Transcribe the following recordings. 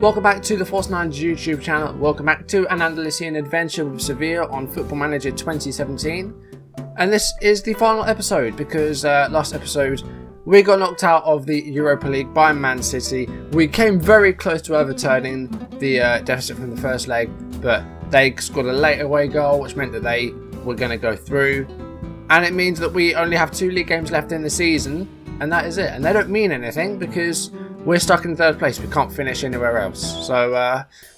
Welcome back to the Force 9's YouTube channel. Welcome back to an Andalusian adventure with Sevilla on Football Manager 2017. And this is the final episode because last episode we got knocked out of the Europa League by Man City. We came very close to overturning the deficit from the first leg, but they scored a late away goal, which meant that they were going to go through. And it means that we only have 2 league games left in the season, and that is it. And they don't mean anything because we're stuck in 3rd place. We can't finish anywhere else. So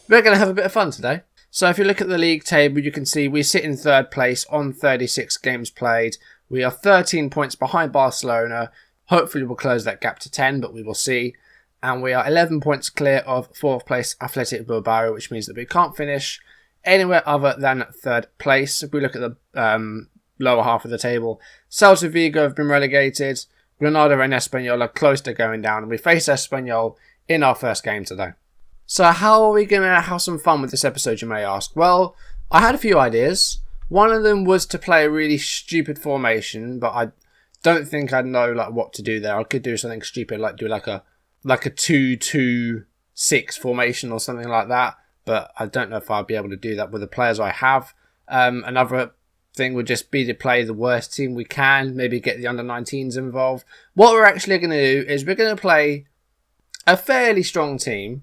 we're going to have a bit of fun today. So if you look at the league table, you can see we sit in 3rd place on 36 games played. We are 13 points behind Barcelona. Hopefully we'll close that gap to 10, but we will see. And we are 11 points clear of 4th place Athletic Bilbao, which means that we can't finish anywhere other than 3rd place. If we look at the lower half of the table, Celta Vigo have been relegated. Granada and Espanyol are close to going down, and we face Espanyol in our first game today. So how are we going to have some fun with this episode, you may ask? Well, I had a few ideas. One of them was to play a really stupid formation, but I don't think I'd know what to do there. I could do something stupid, do like a 2-2-6 formation or something like that, but I don't know if I'll be able to do that with the players I have. Another thing would just be to play the worst team we can, maybe get the under-19s involved. What we're actually going to do is we're going to play a fairly strong team,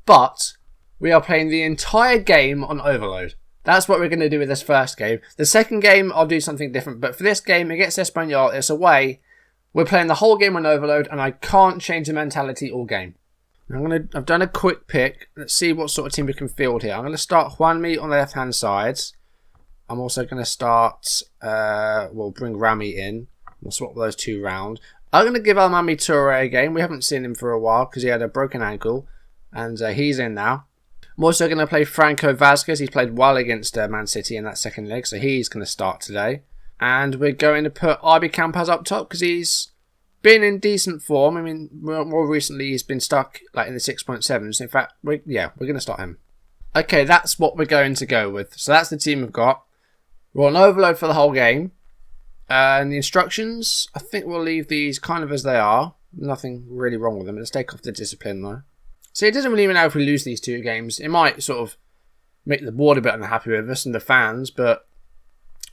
but we are playing the entire game on overload. That's what we're going to do with this first game. The second game, I'll do something different, but for this game against Espanyol, it's away. We're playing the whole game on overload, and I can't change the mentality all game. I've done a quick pick. Let's see what sort of team we can field here. I'm going to start Juanmi on the left-hand side. I'm also going to start, we'll bring Rami in. We'll swap those 2 round. I'm going to give Almami Toure a game. We haven't seen him for a while because he had a broken ankle. And he's in now. I'm also going to play Franco Vazquez. He's played well against Man City in that second leg, so he's going to start today. And we're going to put Arbi Campaz up top because he's been in decent form. I mean, more recently he's been stuck in the 6.7s. In fact, we're going to start him. Okay, that's what we're going to go with. So that's the team we've got. We're on overload for the whole game. And the instructions, I think we'll leave these kind of as they are. Nothing really wrong with them. Let's take off the discipline though. So it doesn't really matter if we lose these 2 games. It might sort of make the board a bit unhappy with us and the fans, but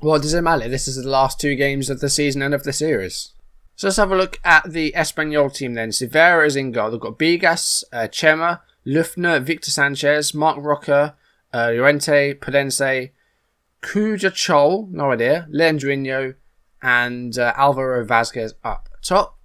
well, it doesn't matter. This is the last 2 games of the season and of the series. So let's have a look at the Espanyol team then. Sevilla is in goal. They've got Bigas, Chema, Lufner, Victor Sanchez, Mark Roca, Llorente, Podense, Kujachol, no idea, Leandrinho, and Alvaro Vazquez up top.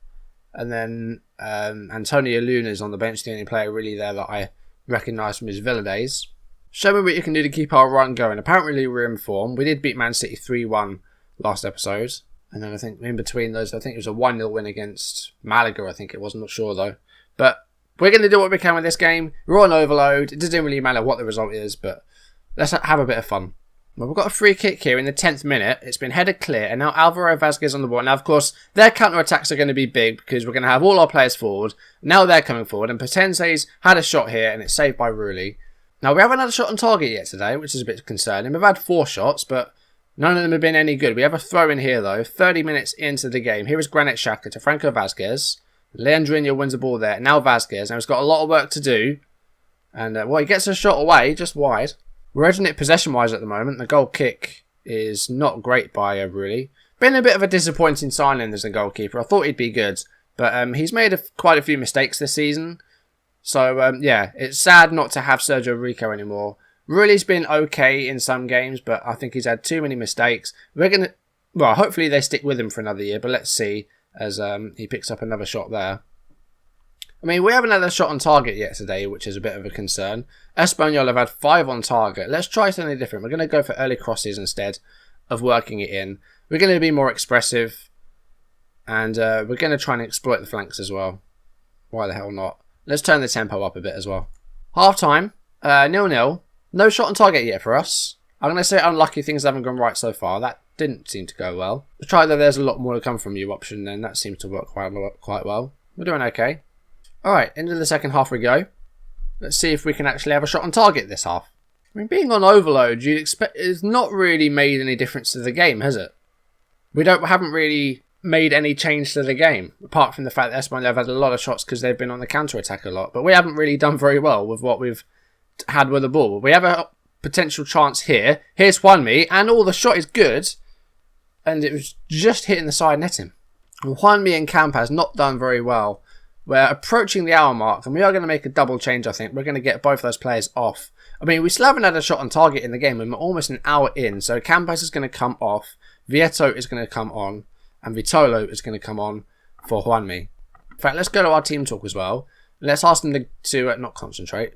And then Antonio Luna is on the bench, the only player really there that I recognise from his Villa days. Show me what you can do to keep our run going. Apparently we're in form. We did beat Man City 3-1 last episode. And then I think in between those, I think it was a 1-0 win against Malaga, I think it was. I'm not sure though. But we're going to do what we can with this game. We're on overload. It doesn't really matter what the result is, but let's have a bit of fun. Well, we've got a free kick here in the 10th minute. It's been headed clear, and now Alvaro Vazquez on the ball. Now, of course, their counter-attacks are going to be big because we're going to have all our players forward. Now they're coming forward, and Potense's had a shot here, and it's saved by Rulli. Now, we haven't had a shot on target yet today, which is a bit concerning. We've had 4 shots, but none of them have been any good. We have a throw in here, though, 30 minutes into the game. Here is Granit Xhaka to Franco Vazquez. Leandrinho wins the ball there. Now Vazquez. Now he's got a lot of work to do. And, well, he gets a shot away, just wide. We're edging it possession-wise at the moment. The goal kick is not great by Rulli. Been a bit of a disappointing signing as a goalkeeper. I thought he'd be good, but he's made quite a few mistakes this season. So, yeah, it's sad not to have Sergio Rico anymore. Rulli's been okay in some games, but I think he's had too many mistakes. We're going to... Well, hopefully they stick with him for another year, but let's see as he picks up another shot there. I mean, we haven't had a shot on target yet today, which is a bit of a concern. Espanyol have had 5 on target. Let's try something different. We're going to go for early crosses instead of working it in. We're going to be more expressive. And we're going to try and exploit the flanks as well. Why the hell not? Let's turn the tempo up a bit as well. Half time, 0-0. No shot on target yet for us. I'm going to say unlucky, things haven't gone right so far. That didn't seem to go well. Let's try that there's a lot more to come from you option then. That seems to work quite well. We're doing okay. Alright, into the second half we go. Let's see if we can actually have a shot on target this half. I mean, being on overload, you'd expect it's not really made any difference to the game, has it? We haven't really made any change to the game, apart from the fact that Espanyol have had a lot of shots because they've been on the counter-attack a lot. But we haven't really done very well with what we've had with the ball. We have a potential chance here. Here's Juanmi, and the shot is good, and it was just hitting the side netting. Juanmi and Campas not done very well. We're approaching the hour mark, and we are going to make a double change, I think. We're going to get both those players off. I mean, we still haven't had a shot on target in the game, and we're almost an hour in. So Campas is going to come off, Vieto is going to come on, and Vitolo is going to come on for Juanmi. In fact, let's go to our team talk as well. Let's ask them to not concentrate.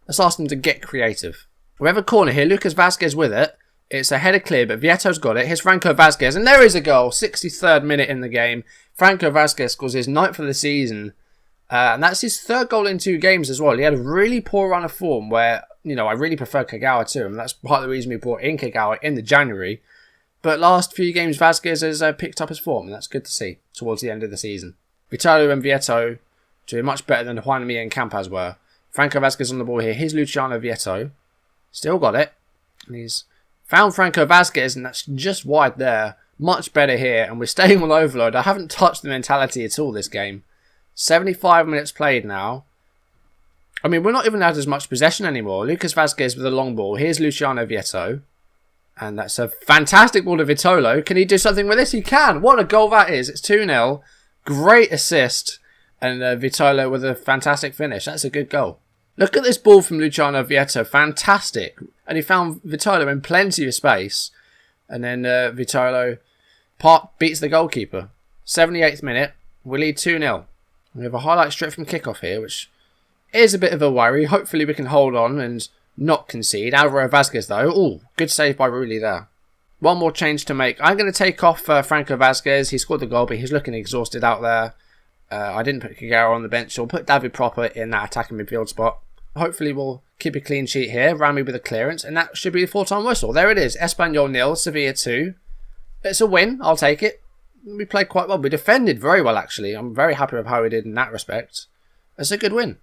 Let's ask them to get creative. We have a corner here. Lucas Vazquez with it. It's a header clear, but Vieto's got it. Here's Franco Vazquez, and there is a goal. 63rd minute in the game. Franco Vazquez scores his 9th of the season. And that's his 3rd goal in 2 games as well. He had a really poor run of form where, I really prefer Kagawa to him. That's part of the reason we brought in Kagawa in the January. But last few games, Vazquez has picked up his form, and that's good to see towards the end of the season. Vitalo and Vieto doing much better than Juanmi and Campas were. Franco Vazquez on the ball here. Here's Luciano Vieto. Still got it. And he's found Franco Vazquez, and that's just wide there. Much better here, and we're staying on overload. I haven't touched the mentality at all this game. 75 minutes played now. I mean, we're not even had as much possession anymore. Lucas Vazquez with a long ball. Here's Luciano Vieto. And that's a fantastic ball to Vitolo. Can he do something with this? He can. What a goal that is. It's 2-0. Great assist. And Vitolo with a fantastic finish. That's a good goal. Look at this ball from Luciano Vieto. Fantastic. And he found Vitolo in plenty of space. And then Vitolo beats the goalkeeper. 78th minute. We lead 2-0. We have a highlight straight from kickoff here, which is a bit of a worry. Hopefully we can hold on and not concede. Alvaro Vazquez though. Oh, good save by Rulli there. One more change to make. I'm going to take off Franco Vazquez. He scored the goal, but he's looking exhausted out there. I didn't put Kagawa on the bench. I'll put David Proper in that attacking midfield spot. Hopefully we'll keep a clean sheet here. Rami with a clearance, and that should be the 4-time whistle. There it is. Espanyol 0, Sevilla 2. It's a win. I'll take it. We played quite well. We defended very well, actually. I'm very happy with how we did in that respect. It's a good win.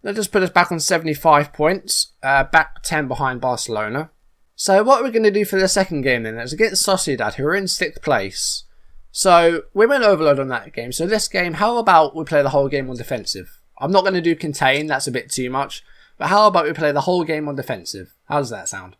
That just put us back on 75 points. Back 10 behind Barcelona. So what are we going to do for the second game then? It's against Sociedad, who are in 6th place. So we went overload on that game. So this game, how about we play the whole game on defensive? I'm not going to do contain. That's a bit too much. But how about we play the whole game on defensive? How does that sound?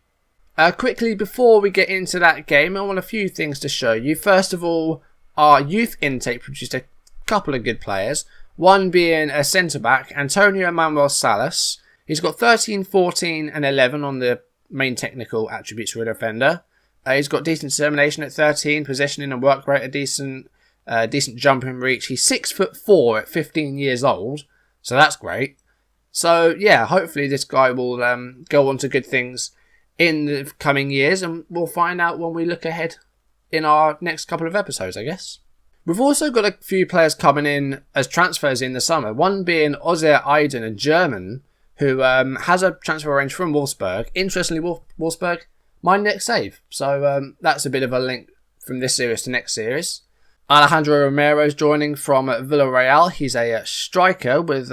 Quickly, before we get into that game, I want a few things to show you. First of all, our youth intake produced a couple of good players. One being a centre-back, Antonio Manuel Salas. He's got 13, 14 and 11 on the main technical attributes for a defender. He's got decent determination at 13, positioning and work rate, a decent jump and reach. He's 6'4" at 15 years old, so that's great. So yeah, hopefully this guy will go on to good things in the coming years, and we'll find out when we look ahead in our next couple of episodes, I guess. We've also got a few players coming in as transfers in the summer. One being Ozer Aydin, a German, who has a transfer range from Wolfsburg. Interestingly, Wolfsburg, my next save. So that's a bit of a link from this series to next series. Alejandro Romero is joining from Villarreal. He's a striker with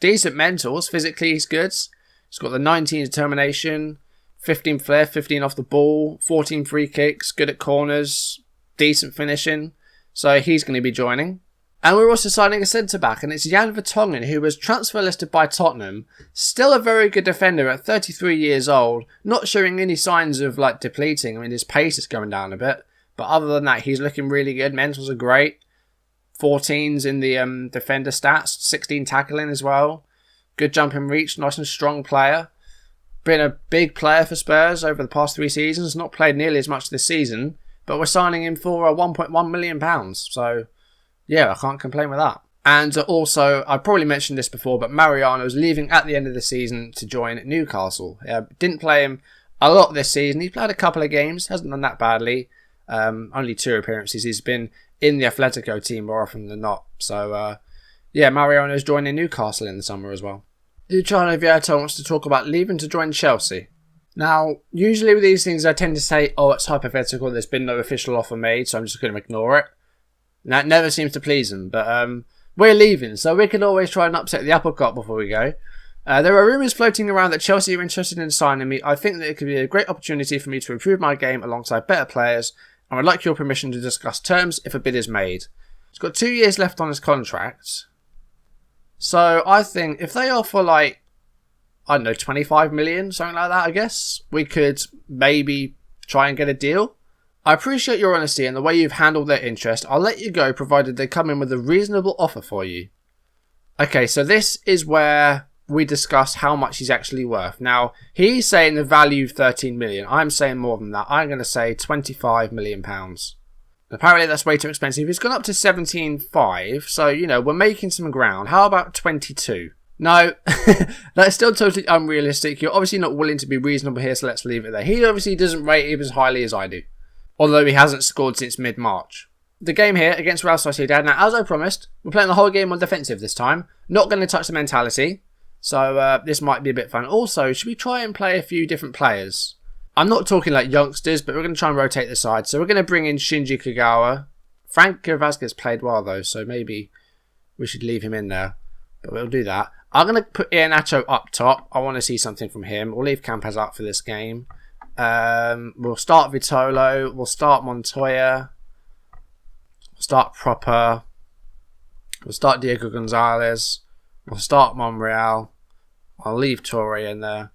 decent mentals. Physically, he's good. He's got the 19 determination, 15 flair, 15 off the ball, 14 free kicks, good at corners, decent finishing. So he's going to be joining. And we're also signing a centre-back, and it's Jan Vertonghen, who was transfer listed by Tottenham. Still a very good defender at 33 years old, not showing any signs of depleting. I mean, his pace is going down a bit. But other than that, he's looking really good. Mentals are great. 14s in the defender stats, 16 tackling as well. Good jump and reach, nice and strong player. Been a big player for Spurs over the past 3 seasons. Not played nearly as much this season. But we're signing him for £1.1 million. So, yeah, I can't complain with that. And also, I probably mentioned this before, but Mariano's leaving at the end of the season to join Newcastle. Didn't play him a lot this season. He played a couple of games. Hasn't done that badly. Only 2 appearances. He's been in the Atletico team more often than not. So, yeah, Mariano's joining Newcastle in the summer as well. Luciano Vieto wants to talk about leaving to join Chelsea. Now, usually with these things, I tend to say, oh, it's hypothetical, there's been no official offer made, so I'm just going to ignore it. And that never seems to please them, but we're leaving, so we can always try and upset the apple cart before we go. There are rumours floating around that Chelsea are interested in signing me. I think that it could be a great opportunity for me to improve my game alongside better players and I'd like your permission to discuss terms if a bid is made. He's got 2 years left on his contract. So I think if they offer like, I don't know, 25 million, something like that, I guess, we could maybe try and get a deal. I appreciate your honesty and the way you've handled their interest. I'll let you go provided they come in with a reasonable offer for you. Okay, so this is where we discuss how much he's actually worth. Now, he's saying the value 13 million. I'm saying more than that. I'm going to say 25 million pounds. Apparently that's way too expensive. It's gone up to 17.5, so, you know, we're making some ground. How about 22? No, that's still totally unrealistic. You're obviously not willing to be reasonable here, so let's leave it there. He obviously doesn't rate him as highly as I do, although he hasn't scored since mid-March. The game here against Real Sociedad. Now, as I promised, we're playing the whole game on defensive this time. Not going to touch the mentality, so this might be a bit fun. Also, should we try and play a few different players? I'm not talking like youngsters, but we're going to try and rotate the side. So we're going to bring in Shinji Kagawa. Franco Vazquez played well, though, so maybe we should leave him in there. But we'll do that. I'm going to put Iheanacho up top. I want to see something from him. We'll leave Campaz up for this game. We'll start Vitolo. We'll start Montoya. We'll start Proper. We'll start Diego Gonzalez. We'll start Monreal. I'll leave Torre in there.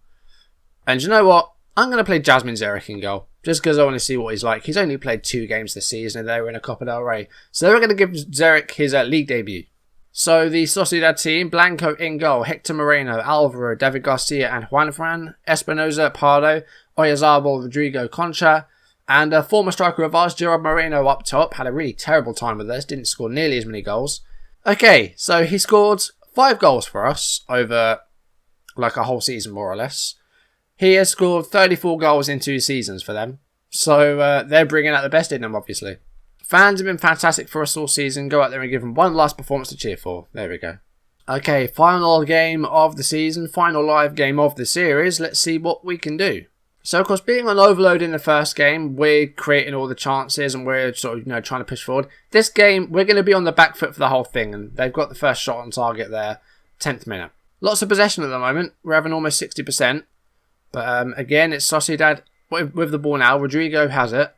And you know what? I'm going to play Jasmine Zarek in goal. Just because I want to see what he's like. He's only played 2 games this season and they were in a Copa del Rey. So we're going to give Zarek his league debut. So the Sociedad team, Blanco in goal, Hector Moreno, Alvaro, David Garcia and Juanfran, Espinoza, Pardo, Oyarzabal, Rodrigo Concha, and a former striker of ours, Gerard Moreno up top. Had a really terrible time with us, didn't score nearly as many goals. Okay, so he scored 5 goals for us over like a whole season more or less. He has scored 34 goals in 2 seasons for them. So they're bringing out the best in them, obviously. Fans have been fantastic for us all season. Go out there and give them one last performance to cheer for. There we go. Okay, final game of the season. Final live game of the series. Let's see what we can do. So, of course, being on overload in the first game, we're creating all the chances and we're sort of, you know, trying to push forward. This game, we're going to be on the back foot for the whole thing. And they've got the first shot on target there. 10th minute. Lots of possession at the moment. We're having almost 60%. But again, it's Sociedad with the ball now. Rodrigo has it.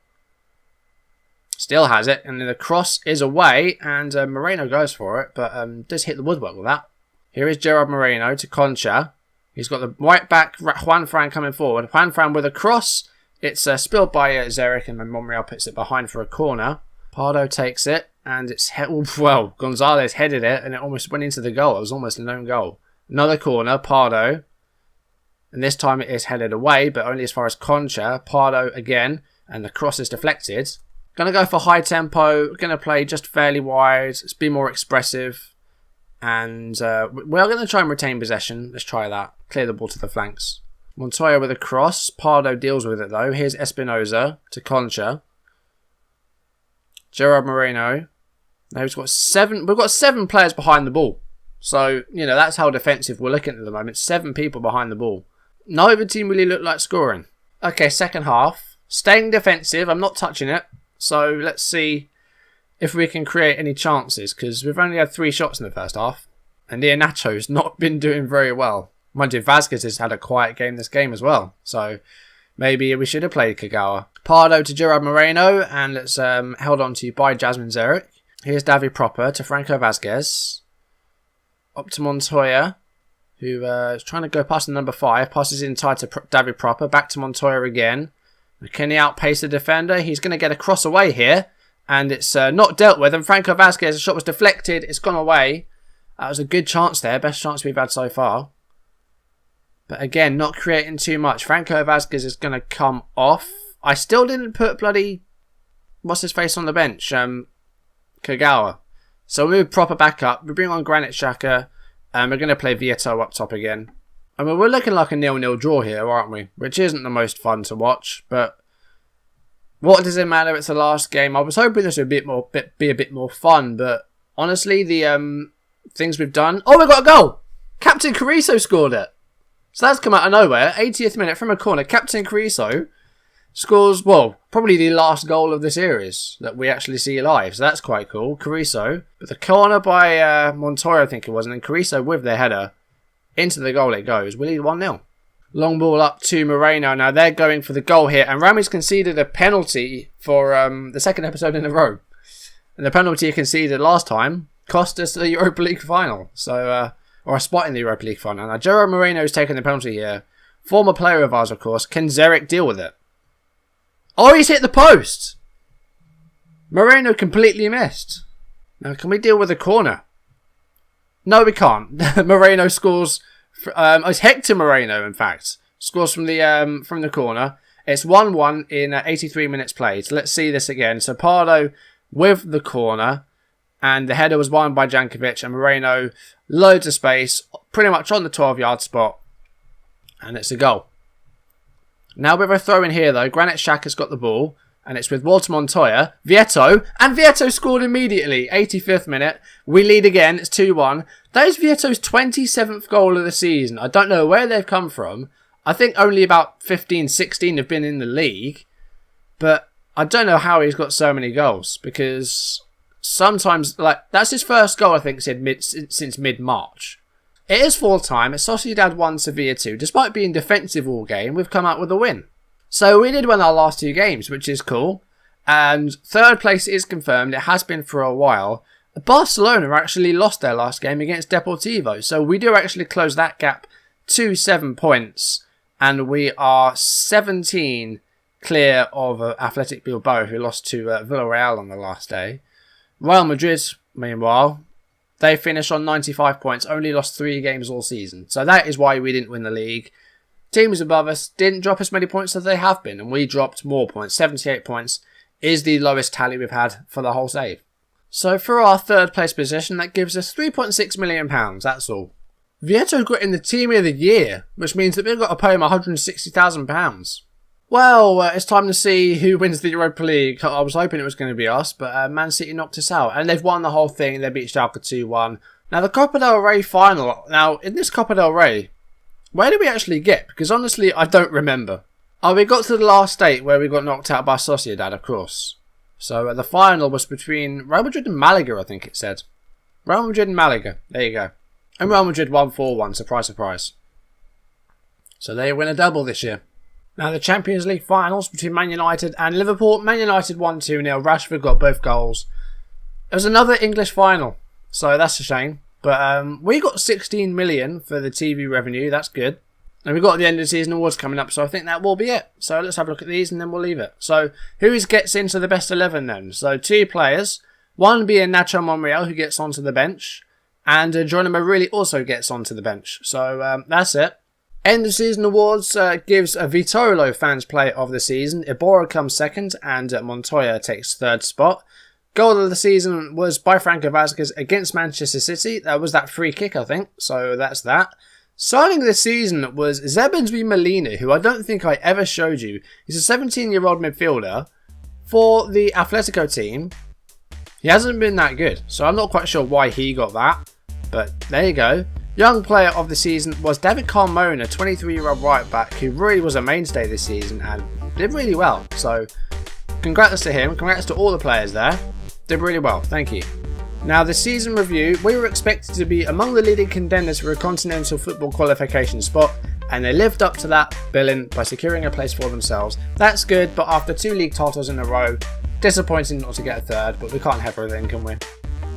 Still has it. And then the cross is away. And Moreno goes for it. But does hit the woodwork with that. Here is Gerard Moreno to Concha. He's got the right back Juanfran coming forward. Juanfran with a cross. It's spilled by Zarek. And then Monreal puts it behind for a corner. Pardo takes it. And it's... well, Gonzalez headed it. And it almost went into the goal. It was almost a known goal. Another corner. Pardo. And this time it is headed away, but only as far as Concha. Pardo again, and the cross is deflected. Going to go for high tempo. Going to play just fairly wide. Let's be more expressive. And we're going to try and retain possession. Let's try that. Clear the ball to the flanks. Montoya with a cross. Pardo deals with it though. Here's Espinoza to Concha. Gerard Moreno. Now we've got 7 players behind the ball. So, you know, that's how defensive we're looking at the moment. 7 people behind the ball. Neither team really looked like scoring. Okay, second half. Staying defensive. I'm not touching it. So let's see if we can create any chances. Because we've only had 3 shots in the first half. And Iheanacho's not been doing very well. Mind you, Vazquez has had a quiet game this game as well. So maybe we should have played Kagawa. Pardo to Gerard Moreno. And let's held on to by Jasmine Zarek. Here's David Proper to Franco Vazquez. Up to Montoya. Who is trying to go past the number 5. Passes inside to David Proper. Back to Montoya again. Can he outpace the defender? He's going to get a cross away here. And it's not dealt with. And Franco Vazquez, the shot was deflected. It's gone away. That was a good chance there. Best chance we've had so far. But again, not creating too much. Franco Vazquez is going to come off. I still didn't put bloody... what's his face on the bench? Kagawa. So we move Proper back up. We bring on Granit Xhaka. And we're going to play Vieto up top again. I mean, we're looking like a 0-0 draw here, aren't we? Which isn't the most fun to watch. But what does it matter? It's the last game. I was hoping this would be a bit more fun. But honestly, the things we've done... oh, we got a goal! Captain Carrizo scored it. So that's come out of nowhere. 80th minute from a corner. Captain Carrizo scores, well, probably the last goal of the series that we actually see live. So that's quite cool. Carrizo. But the corner by Montoya, I think it was. And then Carrizo with the header. Into the goal it goes. We lead 1-0. Long ball up to Moreno. Now they're going for the goal here. And Rami's conceded a penalty for the second episode in a row. And the penalty he conceded last time cost us the Europa League final. So, or a spot in the Europa League final. Now Gerard Moreno's taken the penalty here. Former player of ours, of course. Can Zerek deal with it? Oh, he's hit the post! Moreno completely missed. Now, can we deal with a corner? No, we can't. Moreno scores. It's Hector Moreno, in fact. Scores from the corner. It's 1-1 in 83 minutes played. So let's see this again. So Pardo with the corner. And the header was won by Jankovic. And Moreno, loads of space. Pretty much on the 12-yard spot. And it's a goal. Now with a throw in here, though. Granit Xhaka's got the ball. And it's with Walter Montoya, Vietto, and Vietto scored immediately. 85th minute. We lead again. It's 2-1. That is Vietto's 27th goal of the season. I don't know where they've come from. I think only about 15, 16 have been in the league. But I don't know how he's got so many goals. Because sometimes, that's his first goal, I think, since mid-March. It is full time. It's Sociedad 1, Sevilla 2. Despite being defensive all game, we've come out with a win. So we did win our last 2 games, which is cool. And third place is confirmed. It has been for a while. Barcelona actually lost their last game against Deportivo. So we do actually close that gap to 7 points. And we are 17 clear of Athletic Bilbao, who lost to Villarreal on the last day. Real Madrid, meanwhile, they finished on 95 points. Only lost 3 games all season. So that is why we didn't win the league. Teams above us didn't drop as many points as they have been, and we dropped more points. 78 points is the lowest tally we've had for the whole save. So for our third place position, that gives us £3.6 million, that's all. Vietto got in the team of the year, which means that we've got to pay him £160,000. Well, it's time to see who wins the Europa League. I was hoping it was going to be us, but Man City knocked us out, and they've won the whole thing. They beat Schalke 2-1. Now the Copa del Rey final. Now in this Copa del Rey, where did we actually get? Because honestly, I don't remember. Oh, we got to the last state where we got knocked out by Sociedad, of course. So the final was between Real Madrid and Malaga, I think it said. Real Madrid and Malaga. There you go. And Real Madrid won 4-1. Surprise, surprise. So they win a double this year. Now the Champions League finals between Man United and Liverpool. Man United won 2-0. Rashford got both goals. It was another English final. So that's a shame. But we got 16 million for the TV revenue. That's good. And we've got the end of the season awards coming up. So I think that will be it. So let's have a look at these and then we'll leave it. So who gets into the best 11 then? So 2 players. One being Nacho Monreal, who gets onto the bench. And Geronimo really also gets onto the bench. So that's it. End of season awards gives Vitolo fans player of the season. Iborra comes second and Montoya takes third spot. Goal of the season was by Franco Vazquez against Manchester City. That was that free kick, I think. So that's that. Signing this season was Zebensby Molina, who I don't think I ever showed you. He's a 17-year-old midfielder for the Atletico team. He hasn't been that good, so I'm not quite sure why he got that. But there you go. Young player of the season was David Carmona, 23-year-old right back, who really was a mainstay this season and did really well. So congrats to him. Congrats to all the players there. Did really well, thank you. Now the season review, we were expected to be among the leading contenders for a continental football qualification spot, and they lived up to that billing by securing a place for themselves. That's good, but after 2 league titles in a row, disappointing not to get a third, but we can't have everything, can we?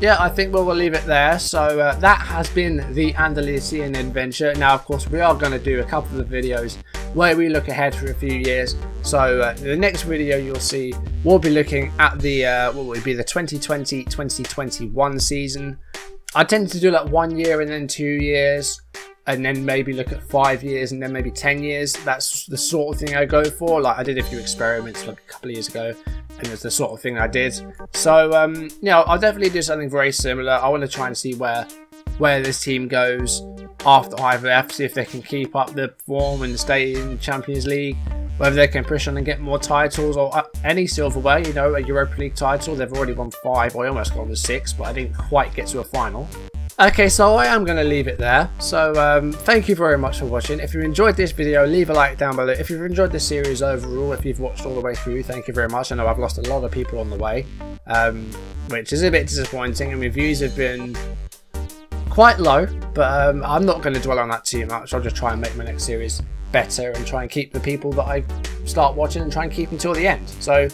Yeah, I think we'll leave it there. So that has been the Andalusian adventure. Now, of course, we are going to do a couple of videos where we look ahead for a few years. So the next video you'll see, we'll be looking at the what would be the 2020-2021 season. I tend to do like 1 year and then 2 years, and then maybe look at 5 years and then maybe 10 years. That's the sort of thing I go for. Like I did a few experiments like a couple of years ago, and it's the sort of thing I did. So you know, I'll definitely do something very similar. I want to try and see where this team goes after IVF, see if they can keep up the form and stay in Champions League, whether they can push on and get more titles or any silverware, you know, a Europa League title. They've already won 5, I almost got on to 6, but I didn't quite get to a final. Okay, so I am going to leave it there. So thank you very much for watching. If you enjoyed this video, leave a like down below. If you've enjoyed this series overall, if you've watched all the way through, thank you very much. I know I've lost a lot of people on the way, which is a bit disappointing, and my views have been quite low, but I'm not going to dwell on that too much. I'll just try and make my next series better and try and keep the people that I start watching and try and keep them till the end. So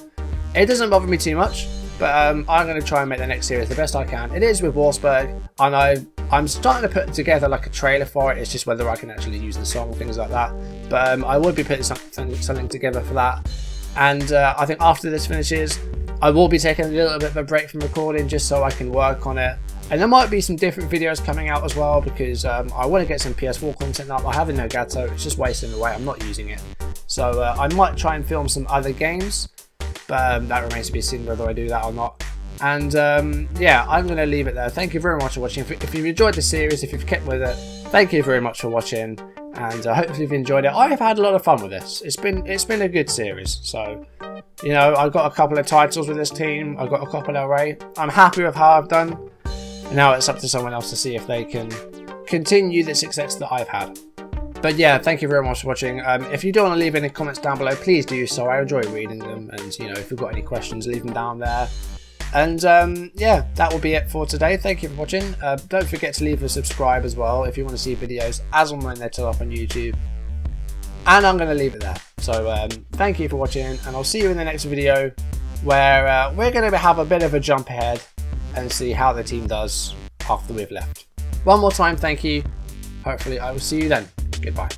it doesn't bother me too much, but I'm going to try and make the next series the best I can. It is with Wolfsburg, and I'm starting to put together like a trailer for it. It's just whether I can actually use the song and things like that. But I will be putting something together for that. And I think after this finishes, I will be taking a little bit of a break from recording just so I can work on it. And there might be some different videos coming out as well, because I want to get some PS4 content up. I have a Elgato, it's just wasting away, I'm not using it. So I might try and film some other games, but that remains to be seen whether I do that or not. And yeah, I'm going to leave it there. Thank you very much for watching. If you've enjoyed the series, if you've kept with it, thank you very much for watching. And hopefully you've enjoyed it. I have had a lot of fun with this. It's been a good series. So, you know, I got a couple of titles with this team. I got a couple of array. I'm happy with how I've done. And now it's up to someone else to see if they can continue the success that I've had. But yeah, thank you very much for watching. If you do want to leave any comments down below, please do so. I enjoy reading them. And, you know, if you've got any questions, leave them down there. And yeah, that will be it for today. Thank you for watching. Don't forget to leave a subscribe as well if you want to see videos as and when they're up on YouTube. And I'm going to leave it there. So thank you for watching, and I'll see you in the next video, where we're going to have a bit of a jump ahead and see how the team does after we've left. One more time, thank you. Hopefully I will see you then. Goodbye.